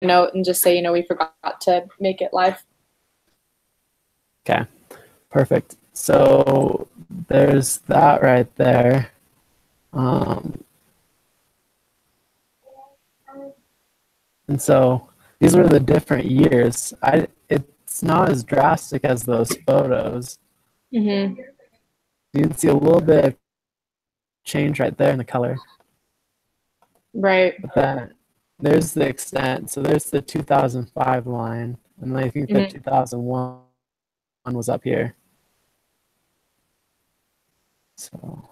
note and just say, you know, we forgot to make it live. Okay, perfect. So there's that right there. And so these were the different years. It's not as drastic as those photos. Mm-hmm. You can see a little bit of change right there in the color. Right. But then there's the extent. So there's the 2005 line. And then I think the 2001 was up here. So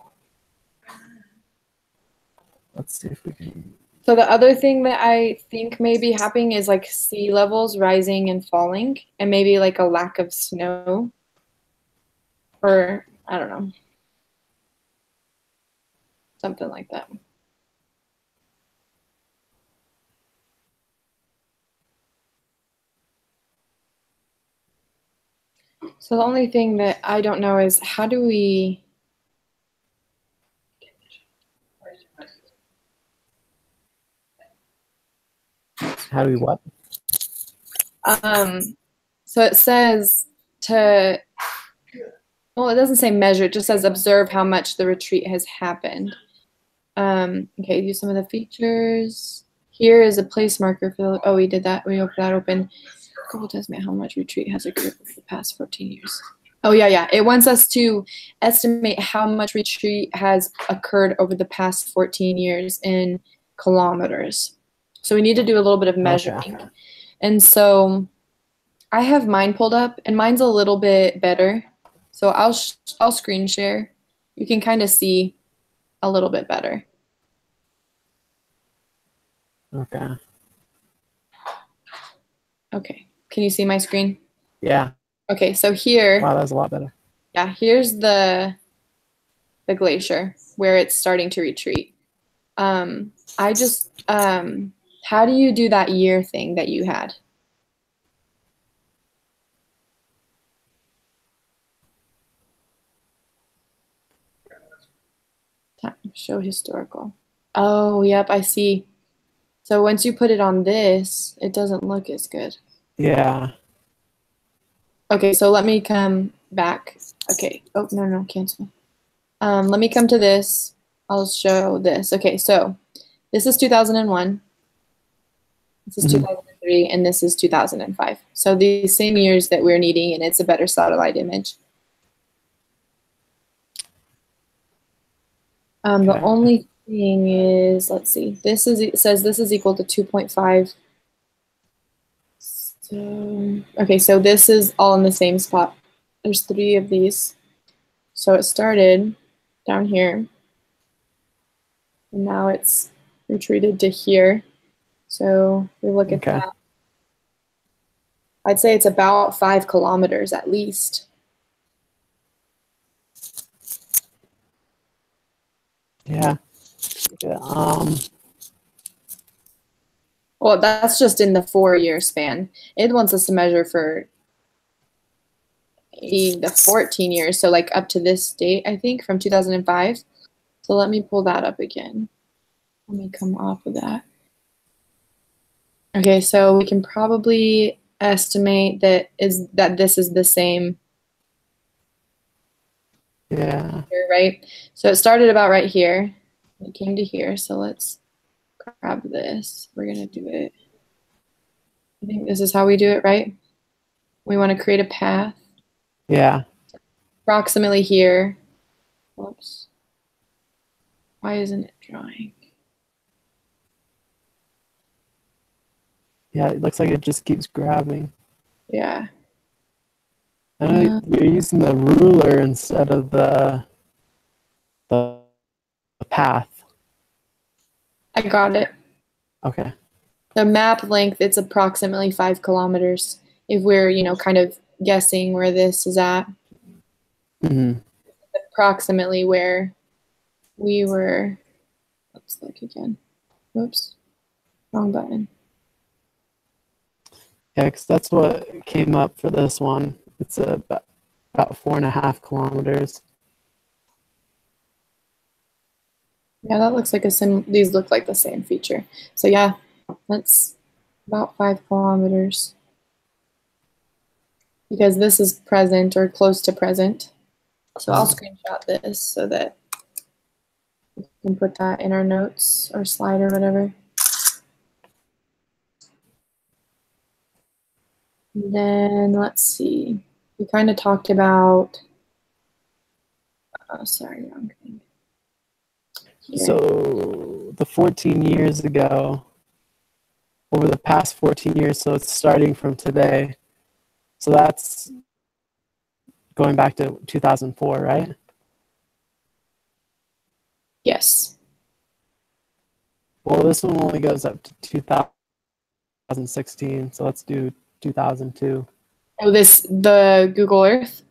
let's see if we can. So the other thing that I think may be happening is like sea levels rising and falling, and maybe like a lack of snow, or I don't know, something like that. So the only thing that I don't know is how do we what? So it says to, well, it doesn't say measure, it just says observe how much the retreat has happened. Okay, use some of the features. Here is a place marker for, oh, we did that. We opened that open. Google tells me how much retreat has occurred over the past 14 years. Oh, yeah. It wants us to estimate how much retreat has occurred over the past 14 years in kilometers. So we need to do a little bit of measuring. Okay. And so I have mine pulled up, and mine's a little bit better. So I'll screen share. You can kind of see a little bit better. Okay. Okay. Can you see my screen? Yeah. Okay, so here. Wow, that's a lot better. Yeah, here's the glacier where it's starting to retreat. How do you do that year thing that you had? Show historical. Oh, yep, I see. So once you put it on this, it doesn't look as good. Yeah. Okay, so let me come back. Okay. Oh, no, cancel. Let me come to this. I'll show this. Okay, so this is 2001. This is 2003, and this is 2005. So the same years that we're needing, and it's a better satellite image. Okay. The only thing is, let's see, it says this is equal to 2.5. So, okay, so this is all in the same spot. There's 3 of these. So it started down here, and now it's retreated to here. So we look at that. I'd say it's about 5 kilometers at least. Yeah. Well, that's just in the 4-year span. It wants us to measure for the 14 years, so like up to this date, I think, from 2005. So let me pull that up again. Let me come off of that. Okay, so we can probably estimate that this is the same. Yeah. Here, right? So it started about right here. It came to here, so let's grab this. We're gonna do it. I think this is how we do it, right? We want to create a path. Yeah. Approximately here. Whoops. Why isn't it drawing? Yeah, it looks like it just keeps grabbing. Yeah. I know you're using the ruler instead of the path. I got it. Okay. The map length, it's approximately 5 kilometers. If we're, kind of guessing where this is at. Mm-hmm. Approximately where we were. Let's look again. Whoops. Wrong button. Yeah, because that's what came up for this one. It's about 4.5 kilometers. Yeah, that looks like these look like the same feature. So yeah, let's About 5 kilometers. Because this is present or close to present. So I'll screenshot this so that we can put that in our notes or slide or whatever. And then let's see. We kind of talked about, oh, sorry, wrong thing. Here. So the 14 years ago, over the past 14 years, so it's starting from today. So that's going back to 2004, right? Yes. Well, this one only goes up to 2016, so let's do 2002. Oh, the Google Earth?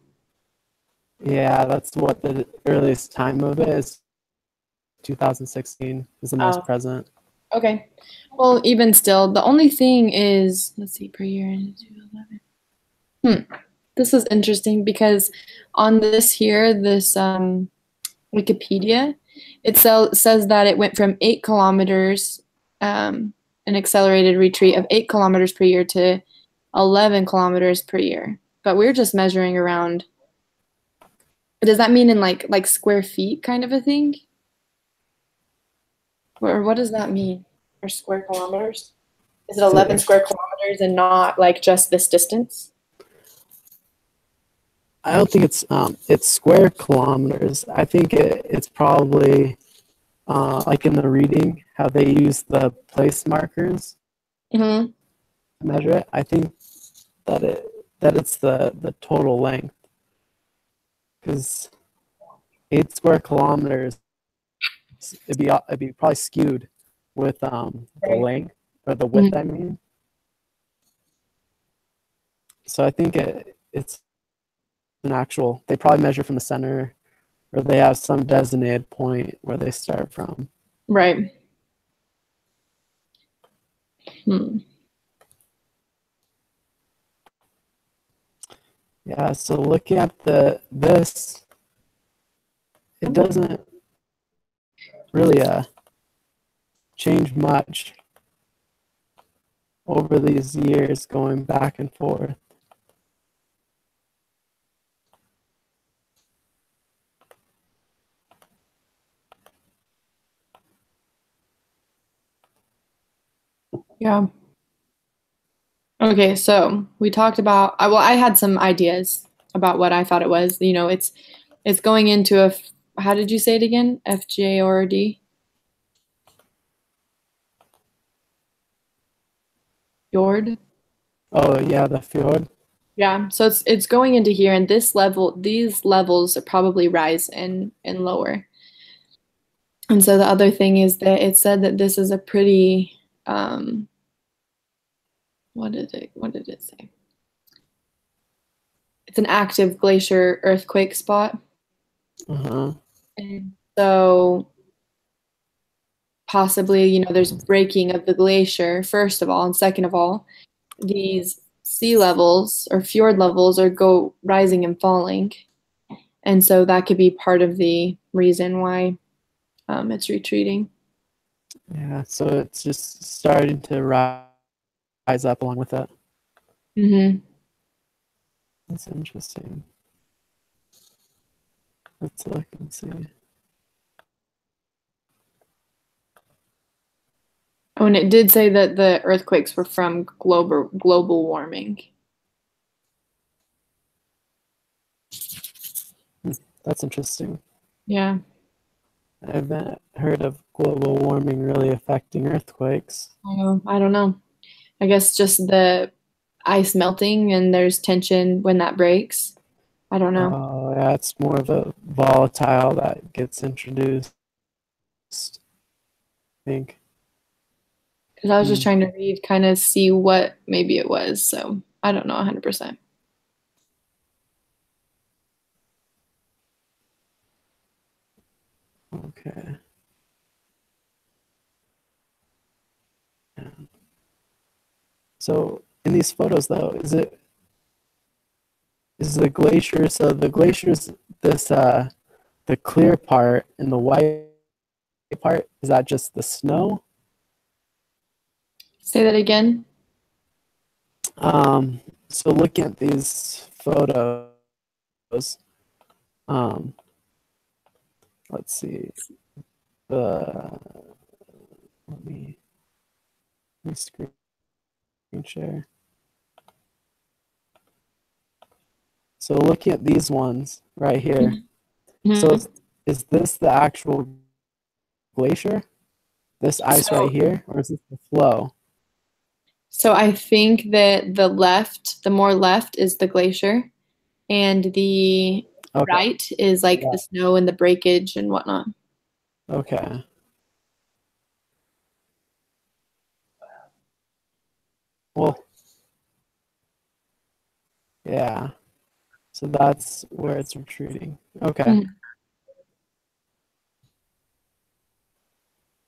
Yeah, that's what the earliest time of it is. 2016 is the most present. Okay. Well, even still, the only thing is, let's see, per year in 2011. This is interesting because on this here, this Wikipedia, it says that it went from 8 kilometers, an accelerated retreat of 8 kilometers per year to 11 kilometers per year. But we're just measuring around. Does that mean in like square feet kind of a thing? Or what does that mean for square kilometers? Is it 11 square kilometers and not like just this distance? I don't think it's square kilometers. I think it's probably like in the reading how they use the place markers to measure it. I think that it's the total length, because 8 square kilometers it'd be probably skewed with the length or the width. I mean, so I think it's an actual. They probably measure from the center, or they have some designated point where they start from. Right. Yeah, so looking at this, it doesn't really change much over these years going back and forth. Yeah. Okay, so we talked about, well, I had some ideas about what I thought it was. You know, it's going into a, how did you say it again? FJORD? Fjord? Oh yeah, the fjord. Yeah, so it's going into here, and these levels probably rise and lower. And so the other thing is that it said that this is a pretty, what did it say? It's an active glacier earthquake spot. And so possibly, you know, there's breaking of the glacier, first of all, and second of all, these sea levels or fjord levels are rising and falling. And so that could be part of the reason why it's retreating. Yeah, so it's just starting to rise up along with it. That's interesting. Let's look and see. Oh, and it did say that the earthquakes were from global warming. That's interesting. Yeah. I haven't heard of global warming really affecting earthquakes. I don't know. I guess just the ice melting and there's tension when that breaks. I don't know. Oh, yeah, it's more of a volatile that gets introduced, I think. Because I was just trying to read, kind of see what maybe it was. So I don't know 100%. Okay. Yeah. So in these photos, though, is the glacier? So the glacier's this the clear part, and the white part, is that just the snow? Say that again. So looking at these photos, let's see. Let me screen share. So looking at these ones right here. Mm-hmm. So is this the actual glacier? This ice right here, or is this the flow? So I think that the more left is the glacier, and the right is like the snow and the breakage and whatnot. Okay. Well, yeah. So that's where it's retreating. Okay. Mm-hmm.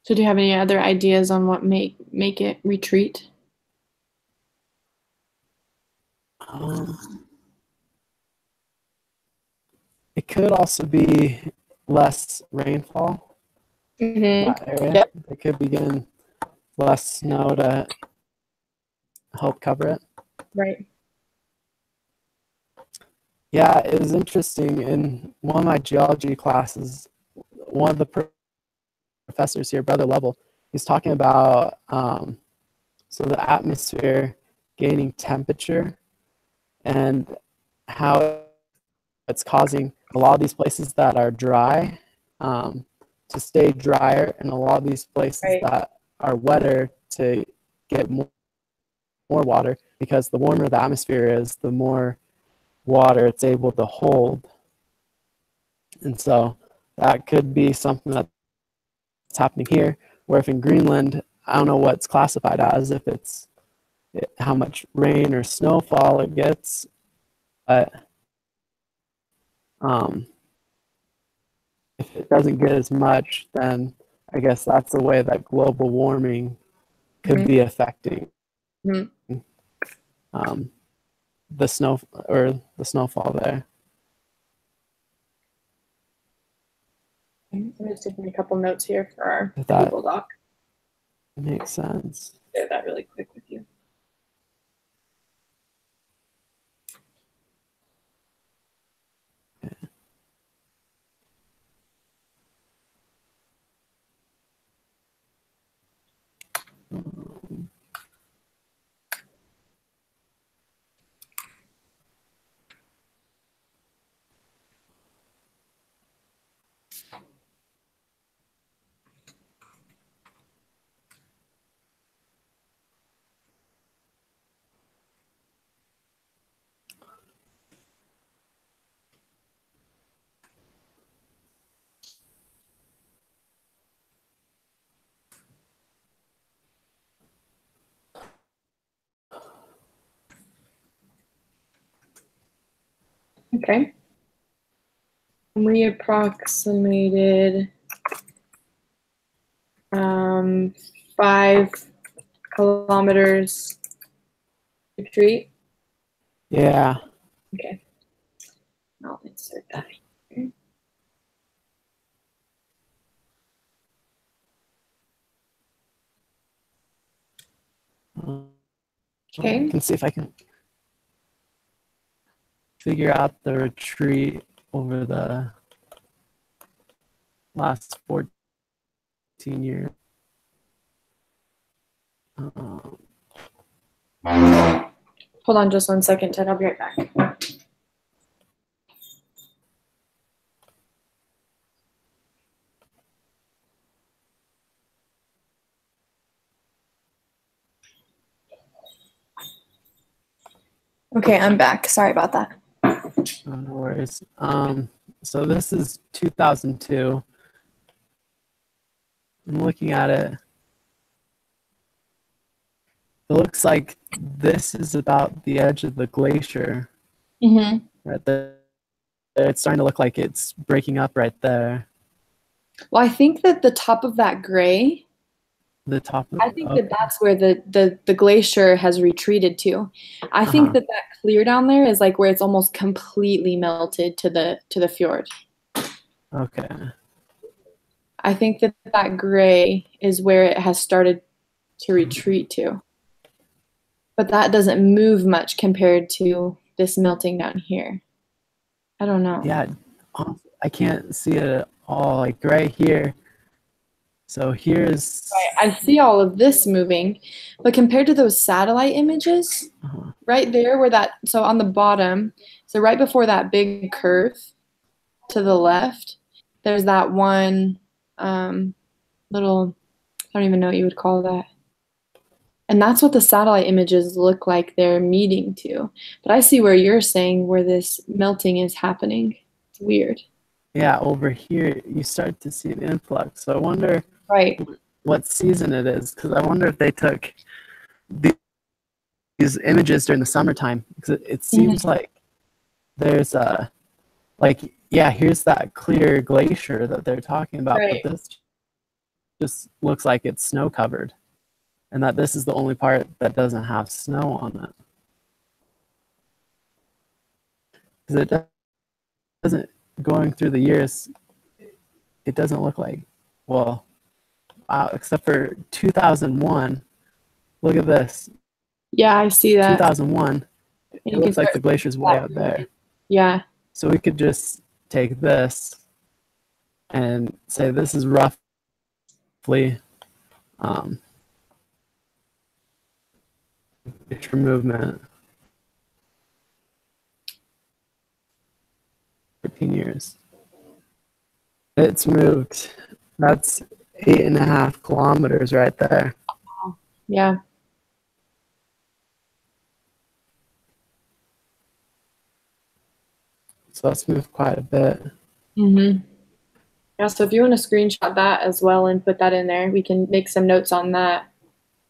So do you have any other ideas on what make it retreat? It could also be less rainfall. Mm-hmm. That area. Yep. It could be getting less snow to help cover it. Right. Yeah, it was interesting. In one of my geology classes, one of the professors here, Brother Lovell, he's talking about so the atmosphere gaining temperature and how it's causing a lot of these places that are dry to stay drier, and a lot of these places that are wetter to get more water, because the warmer the atmosphere is, the more water it's able to hold. And so that could be something that's happening here, where if in Greenland, I don't know what it's classified as, if it's how much rain or snowfall it gets, but if it doesn't get as much, then I guess that's the way that global warming could be affecting the snow or the snowfall there. I'm just taking a couple notes here for our Google Doc. Makes sense. Share that really quick with you. Okay. We approximated 5 kilometers retreat. Yeah. Okay. I'll insert that here. Okay. I can see if I can figure out the retreat over the last 14 years. Hold on just 1 second, Ted. I'll be right back. Okay, I'm back. Sorry about that. No worries. So this is 2002. I'm looking at it. It looks like this is about the edge of the glacier. Mm-hmm. Right there. It's starting to look like it's breaking up right there. Well, I think that the top of that gray, I think that that's where the glacier has retreated to. I think that clear down there is like where it's almost completely melted to the fjord. Okay. I think that gray is where it has started to retreat to. but that doesn't move much compared to this melting down here. I don't know. Yeah, I can't see it at all, like right here. So here's... Right, I see all of this moving, but compared to those satellite images, right there where that, so on the bottom, so right before that big curve to the left, there's that one little, I don't even know what you would call that. And that's what the satellite images look like they're meeting to. But I see where you're saying where this melting is happening. It's weird. Yeah, over here you start to see an influx. So I wonder what season it is, because I wonder if they took these images during the summertime, because it seems like there's a, like, yeah, here's that clear glacier that they're talking about, but this just looks like it's snow covered, and that this is the only part that doesn't have snow on it. Because it doesn't, going through the years, it doesn't look like, well, except for 2001. Look at this. Yeah, I see that. 2001. It looks like the glacier's way out there. Yeah. So we could just take this and say this is roughly glacier movement. 13 years. It's moved. That's 8.5 kilometers right there. Yeah. So that's moved quite a bit. Yeah, so if you want to screenshot that as well and put that in there, we can make some notes on that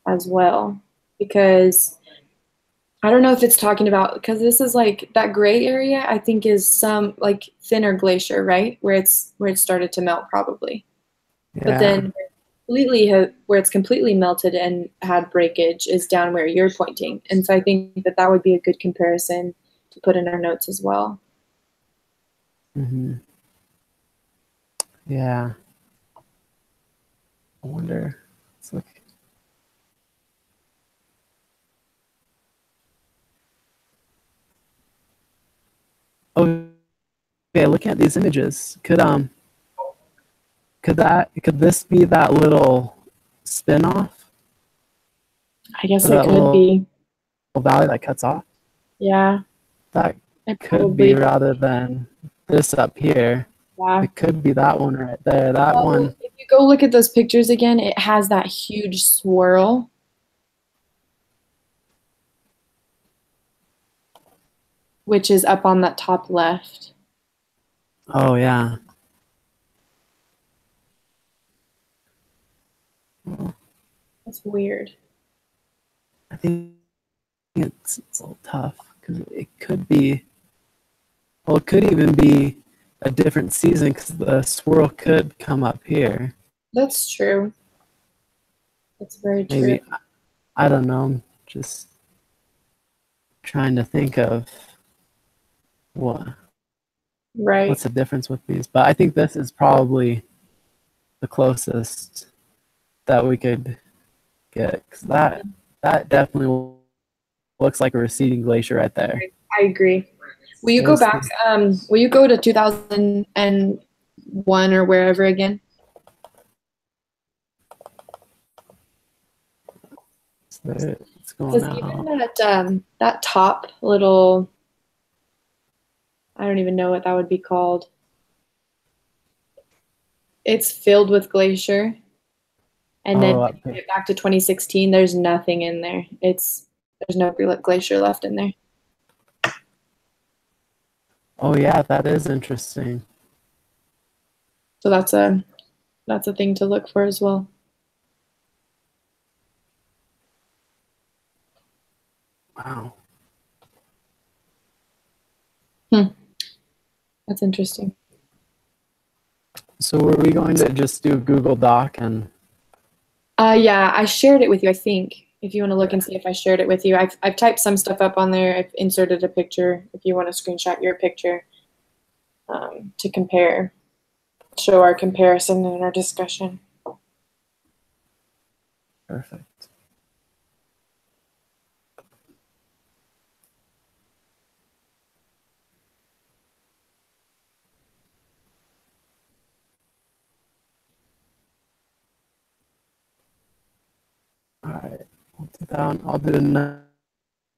as well. Because I don't know if it's talking about, because this is like that gray area, I think is some like thinner glacier, right? Where it started to melt probably. Yeah. But then where it's completely melted and had breakage is down where you're pointing. And so I think that would be a good comparison to put in our notes as well. Yeah. I wonder. Let's look. Oh, okay. Looking at these images, could this be that little spin-off? I guess it could be. Valley that cuts off. Yeah. That could be, rather than this up here. Yeah. It could be that one right there. That one. If you go look at those pictures again, it has that huge swirl. Which is up on that top left. Oh, yeah. That's weird. I think it's a little tough because it could be, well, it could even be a different season because the swirl could come up here. That's true. That's very true. Maybe, I don't know. I'm just trying to think of what's the difference with these. But I think this is probably the closest that we could get, because that definitely looks like a receding glacier right there. I agree. Will you go back? Will you go to 2001 or wherever again? It's going out. Even that top little, I don't even know what that would be called. It's filled with glacier. And then when you get back to 2016, there's nothing in there. There's no glacier left in there. Oh yeah, that is interesting. So that's a thing to look for as well. Wow. That's interesting. So were we going to just do Google Doc and? Yeah, I shared it with you, I think. If you want to look and see if I shared it with you. I've typed some stuff up on there. I've inserted a picture if you want to screenshot your picture to compare, show our comparison in our discussion. Perfect. I'll do another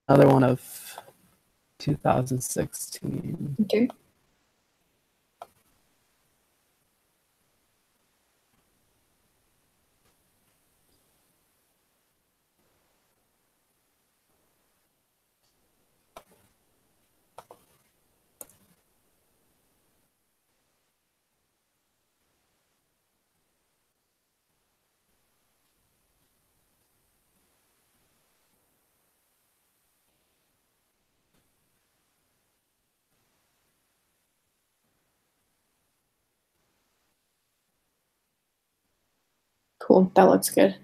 one of 2016. Okay. Cool. That looks good.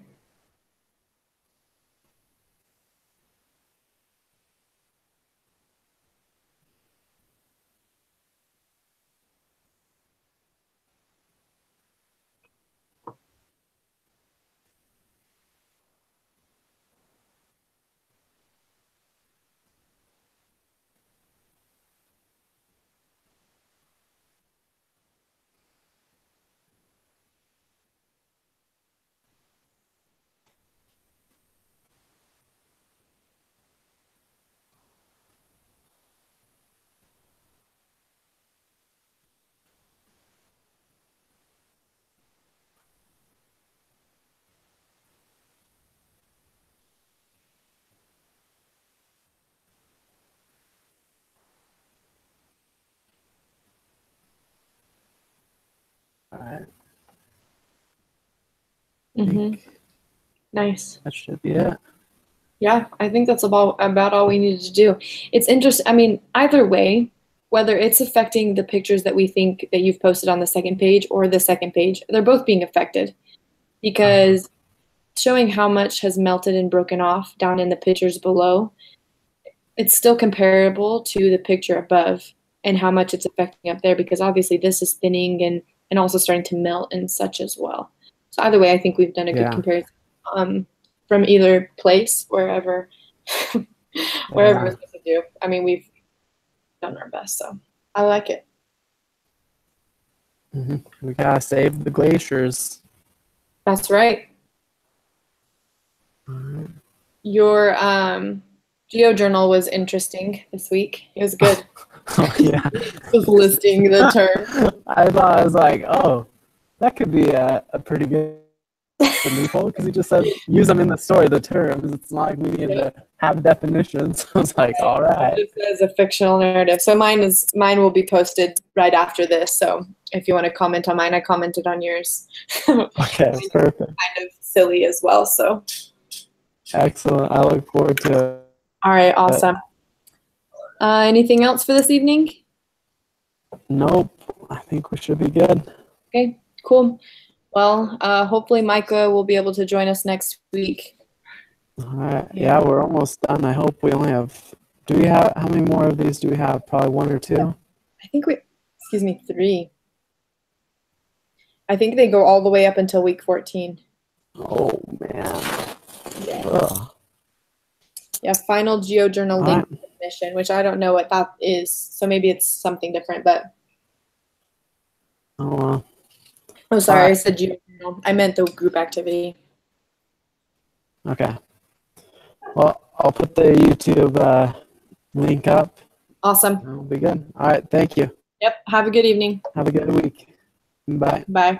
All right. Nice. That should be it. Yeah, I think that's about all we needed to do. It's interesting. I mean, either way, whether it's affecting the pictures that we think that you've posted on the second page or the second page, they're both being affected because showing how much has melted and broken off down in the pictures below, it's still comparable to the picture above and how much it's affecting up there because obviously this is thinning and also starting to melt and such as well. So either way, I think we've done a good comparison from either place, wherever we're supposed to do. I mean, we've done our best, so I like it. We gotta save the glaciers. That's right. Your GeoJournal was interesting this week. It was good. Oh yeah. Just listing the term. I thought, I was like, oh, that could be a pretty good loophole because he just said use them in the story, the terms. It's not like we need to have definitions. I was like, all right. It says a fictional narrative. So mine will be posted right after this. So if you want to comment on mine, I commented on yours. Okay, perfect. Kind of silly as well. So excellent. I look forward to it. All right, awesome. Anything else for this evening? Nope. I think we should be good. Okay, cool. Well, hopefully Micah will be able to join us next week. All right. Yeah, we're almost done. I hope we only have, how many more of these do we have? Probably one or two? I think 3. I think they go all the way up until week 14. Oh, man. Yeah. Ugh. Yeah, final GeoJournal link submission, which I don't know what that is. So maybe it's something different, but. Oh, well. Oh, sorry, I said GeoJournal. I meant the group activity. Okay. Well, I'll put the YouTube link up. Awesome. That'll be good. All right. Thank you. Yep. Have a good evening. Have a good week. Bye. Bye.